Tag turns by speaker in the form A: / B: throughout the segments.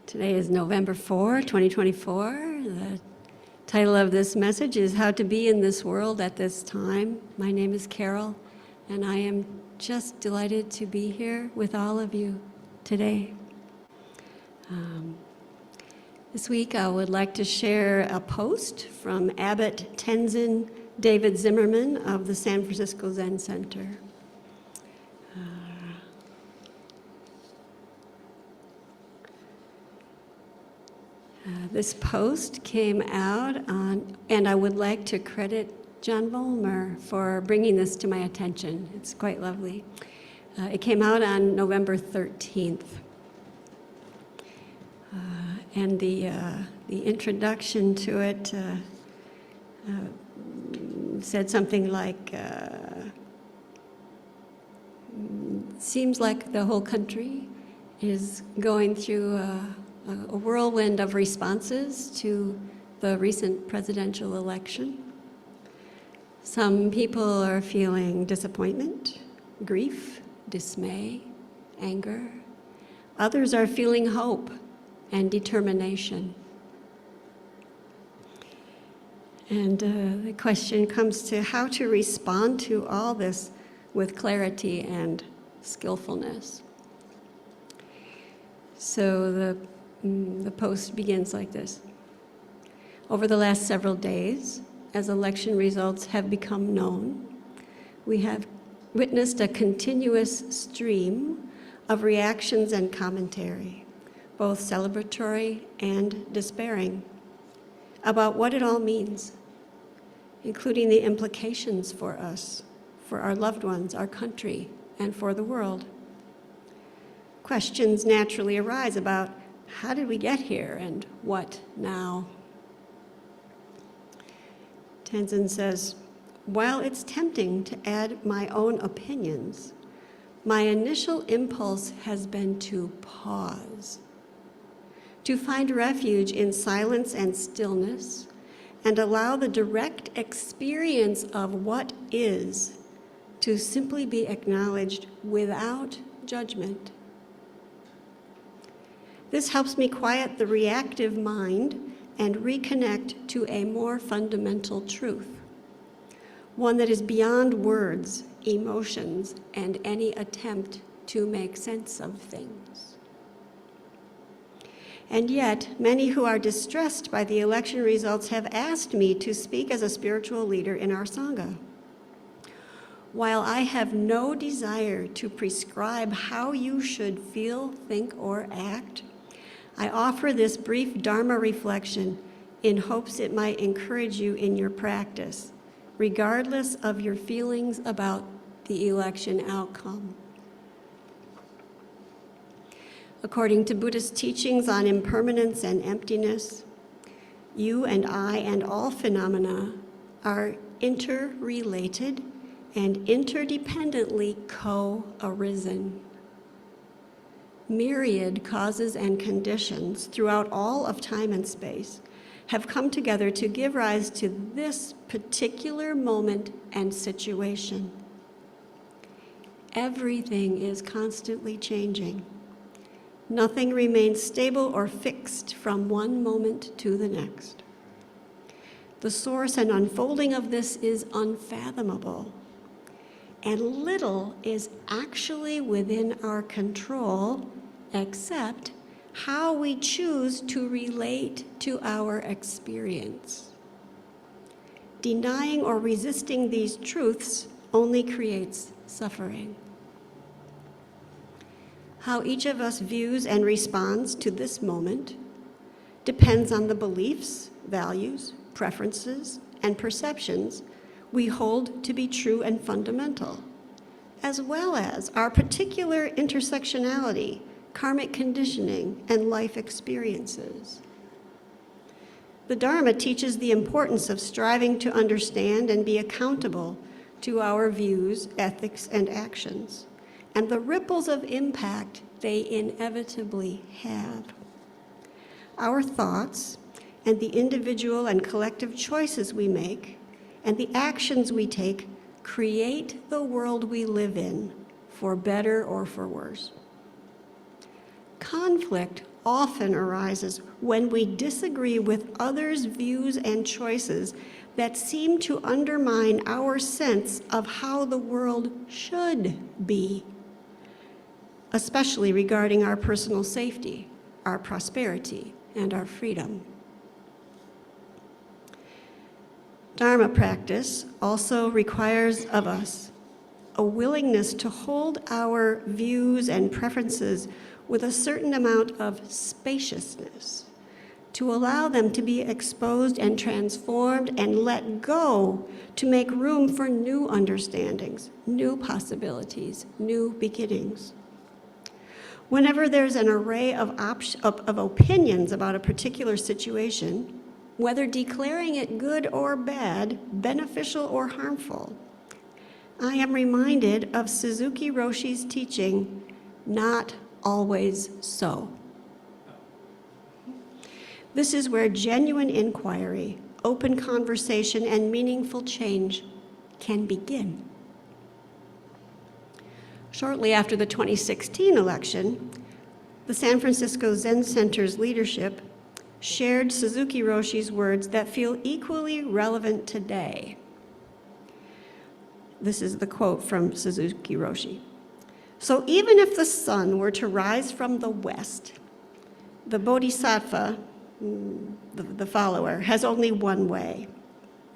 A: Today is November 4, 2024. The title of this message is How to Be in This World at This Time. My name is Carol, and I am just delighted to be here with all of you today. This week I would like to share a post from Abbot Tenzin David Zimmerman of the San Francisco Zen Center. This post came out on, and I would like to credit John Vollmer for bringing this to my attention. It's quite lovely. It came out on November 13th. And the introduction to it said something like, seems like the whole country is going through a whirlwind of responses to the recent presidential election. Some people are feeling disappointment, grief, dismay, anger. Others are feeling hope and determination. And the question comes to how to respond to all this with clarity and skillfulness. So the post begins like this. Over the last several days, as election results have become known, we have witnessed a continuous stream of reactions and commentary, both celebratory and despairing, about what it all means, including the implications for us, for our loved ones, our country, and for the world. Questions naturally arise about how did we get here and what now? Tenzin says, while it's tempting to add my own opinions, my initial impulse has been to pause, to find refuge in silence and stillness, and allow the direct experience of what is to simply be acknowledged without judgment. This helps me quiet the reactive mind and reconnect to a more fundamental truth, one that is beyond words, emotions, and any attempt to make sense of things. And yet, many who are distressed by the election results have asked me to speak as a spiritual leader in our Sangha. While I have no desire to prescribe how you should feel, think, or act, I offer this brief Dharma reflection in hopes it might encourage you in your practice, regardless of your feelings about the election outcome. According to Buddhist teachings on impermanence and emptiness, you and I and all phenomena are interrelated and interdependently co-arisen. Myriad causes and conditions throughout all of time and space have come together to give rise to this particular moment and situation. Everything is constantly changing. Nothing remains stable or fixed from one moment to the next. The source and unfolding of this is unfathomable, and little is actually within our control except how we choose to relate to our experience. Denying or resisting these truths only creates suffering. How each of us views and responds to this moment depends on the beliefs, values, preferences, and perceptions we hold to be true and fundamental, as well as our particular intersectionality, karmic conditioning, and life experiences. The Dharma teaches the importance of striving to understand and be accountable to our views, ethics, and actions, and the ripples of impact they inevitably have. Our thoughts and the individual and collective choices we make and the actions we take create the world we live in, for better or for worse. conflict often arises when we disagree with others' views and choices that seem to undermine our sense of how the world should be, especially regarding our personal safety, our prosperity, and our freedom. Dharma practice also requires of us a willingness to hold our views and preferences with a certain amount of spaciousness, to allow them to be exposed and transformed and let go to make room for new understandings, new possibilities, new beginnings. Whenever there's an array of opinions about a particular situation, whether declaring it good or bad, beneficial or harmful, I am reminded of Suzuki Roshi's teaching, not always so. This is where genuine inquiry, open conversation, and meaningful change can begin. Shortly after the 2016 election, the San Francisco Zen Center's leadership shared Suzuki Roshi's words that feel equally relevant today. This is the quote from Suzuki Roshi. "So even if the sun were to rise from the west, the bodhisattva, the follower, has only one way."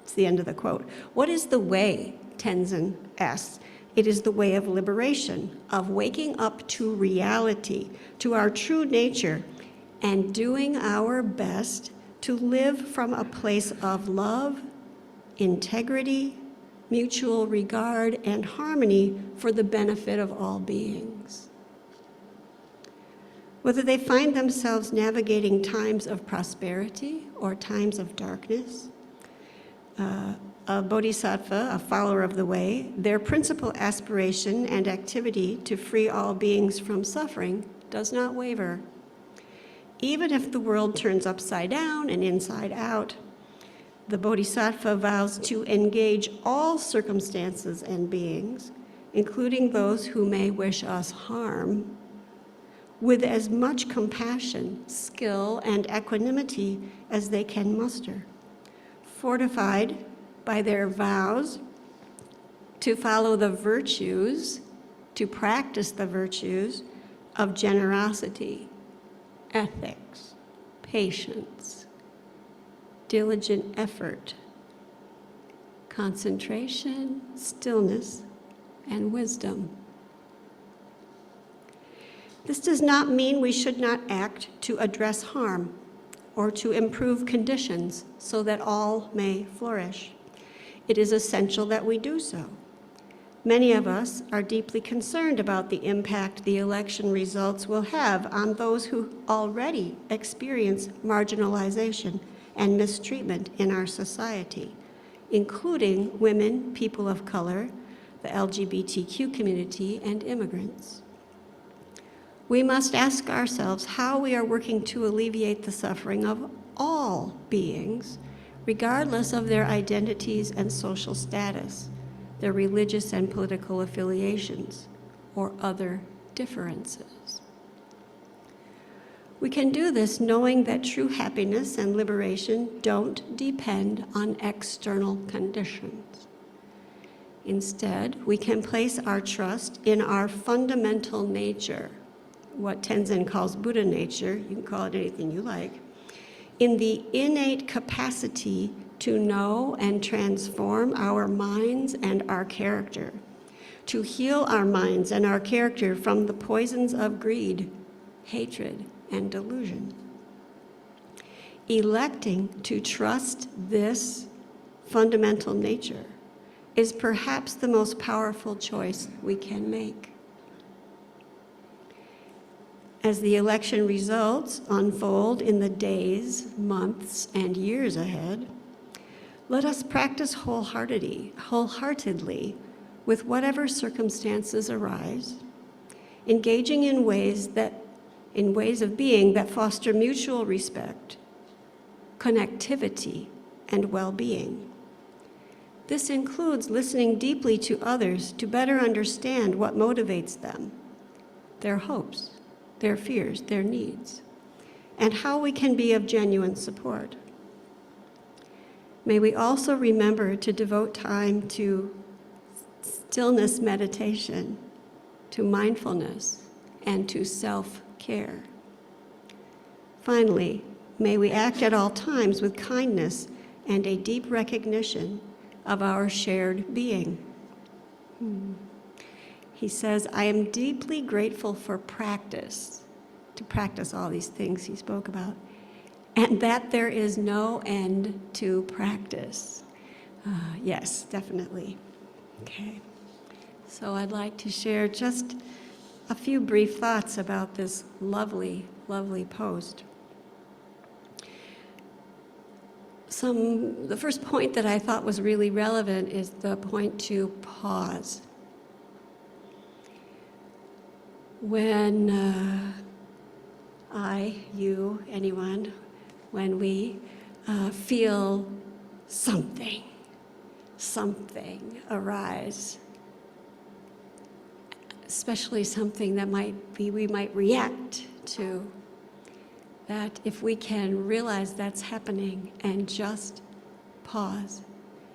A: It's the end of the quote. What is the way, Tenzin asks? It is the way of liberation, of waking up to reality, to our true nature, and doing our best to live from a place of love, integrity, mutual regard, and harmony for the benefit of all beings. Whether they find themselves navigating times of prosperity or times of darkness, a bodhisattva, a follower of the way, their principal aspiration and activity to free all beings from suffering does not waver. Even if the world turns upside down and inside out, the bodhisattva vows to engage all circumstances and beings, including those who may wish us harm, with as much compassion, skill, and equanimity as they can muster, fortified by their vows to follow the virtues, to practice the virtues of generosity, ethics, patience, diligent effort, concentration, stillness, and wisdom. This does not mean we should not act to address harm or to improve conditions so that all may flourish. It is essential that we do so. Many of us are deeply concerned about the impact the election results will have on those who already experience marginalization and mistreatment in our society, including women, people of color, the LGBTQ community, and immigrants. We must ask ourselves how we are working to alleviate the suffering of all beings, regardless of their identities and social status, their religious and political affiliations, or other differences. We can do this knowing that true happiness and liberation don't depend on external conditions. Instead, we can place our trust in our fundamental nature, what Tenzin calls Buddha nature, you can call it anything you like, in the innate capacity to know and transform our minds and our character, to heal our minds and our character from the poisons of greed, hatred, and delusion. Electing to trust this fundamental nature is perhaps the most powerful choice we can make. As the election results unfold in the days, months, and years ahead, let us practice wholeheartedly with whatever circumstances arise, engaging in ways of being that foster mutual respect, connectivity, and well-being. This includes listening deeply to others to better understand what motivates them, their hopes, their fears, their needs, and how we can be of genuine support. May we also remember to devote time to stillness meditation, to mindfulness, and to self-care. Finally, may we act at all times with kindness and a deep recognition of our shared being. He says, I am deeply grateful for practice, to practice all these things he spoke about, and that there is no end to practice. Yes, definitely. Okay. So I'd like to share just a few brief thoughts about this lovely, lovely post. The first point that I thought was really relevant is the point to pause. When you, anyone, when we feel something arise, especially something that we might react to, that if we can realize that's happening and just pause.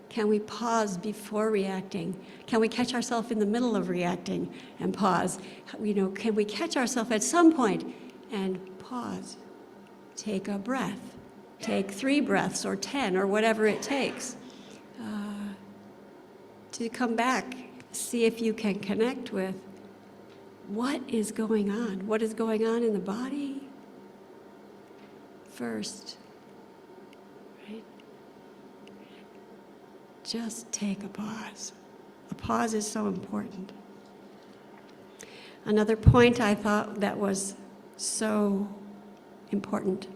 A: Can we pause before reacting? Can we catch ourselves in the middle of reacting and pause? Can we catch ourselves at some point and pause? Take a breath. Take 3 breaths or 10 or whatever it takes to come back, see if you can connect with what is going on. What is going on in the body? First, right? Just take a pause. A pause is so important. Another point I thought that was so important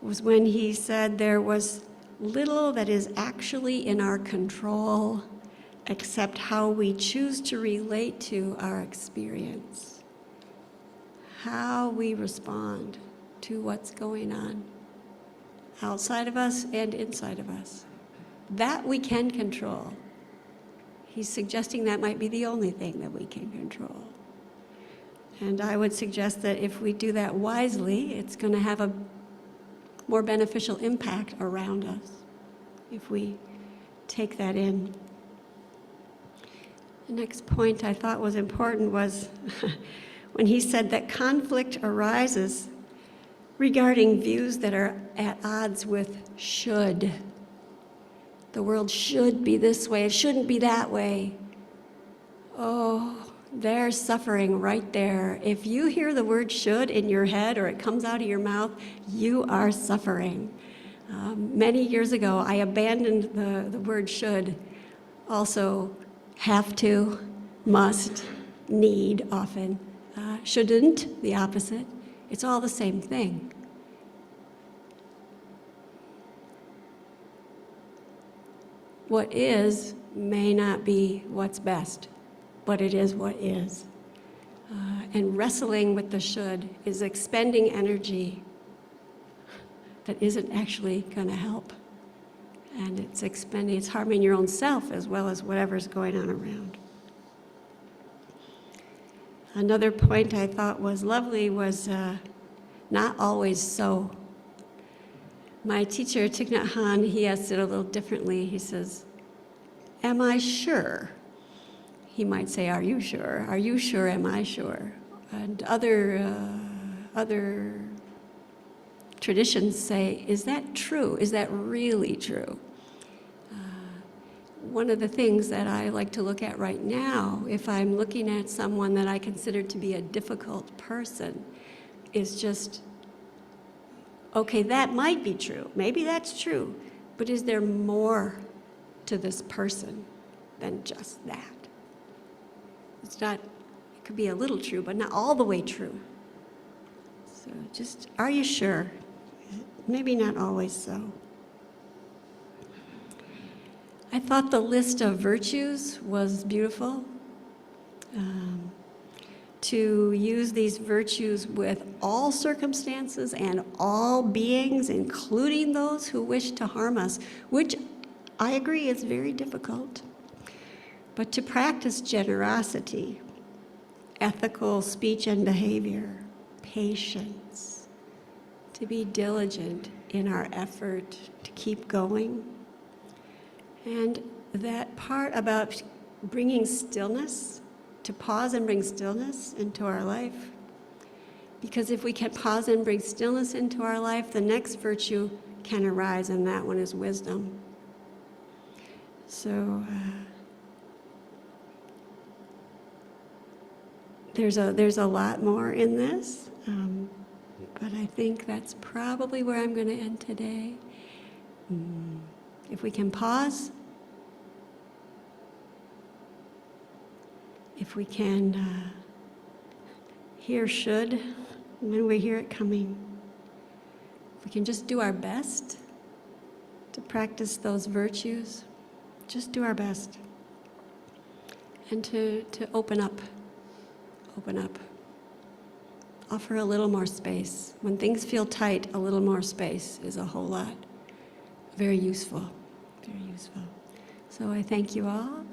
A: was when he said there was little that is actually in our control except how we choose to relate to our experience, how we respond to what's going on outside of us and inside of us. That we can control. He's suggesting that might be the only thing that we can control. And I would suggest that if we do that wisely, it's going to have a more beneficial impact around us if we take that in. The next point I thought was important was when he said that conflict arises regarding views that are at odds with should. The world should be this way, it shouldn't be that way. Oh, there's suffering right there. If you hear the word should in your head or it comes out of your mouth, you are suffering. Many years ago, I abandoned the word should. Also, have to, must, need often. Shouldn't, the opposite. It's all the same thing. What is may not be what's best, but it is what is. And wrestling with the should is expending energy that isn't actually going to help. And it's harming your own self as well as whatever's going on around. Another point I thought was lovely was not always so. My teacher, Thich Nhat Hanh, he asked it a little differently. He says, am I sure? He might say, are you sure? Are you sure? Am I sure? And other traditions say, is that true? Is that really true? One of the things that I like to look at right now, if I'm looking at someone that I consider to be a difficult person, is just, okay, that might be true. Maybe that's true. But is there more to this person than just that? It's not, it could be a little true, but not all the way true. So just, are you sure? Maybe not always so. I thought the list of virtues was beautiful. To use these virtues with all circumstances and all beings, including those who wish to harm us, which I agree is very difficult. But to practice generosity, ethical speech and behavior, patience, to be diligent in our effort to keep going. And that part about bringing stillness, to pause and bring stillness into our life. Because if we can pause and bring stillness into our life, the next virtue can arise, and that one is wisdom. So there's a lot more in this, but I think that's probably where I'm going to end today. If we can pause, if we can hear should when we hear it coming, if we can just do our best to practice those virtues, just do our best, and to open up, offer a little more space. When things feel tight, a little more space is a whole lot. Very useful, very useful. So I thank you all.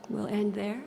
A: We'll end there.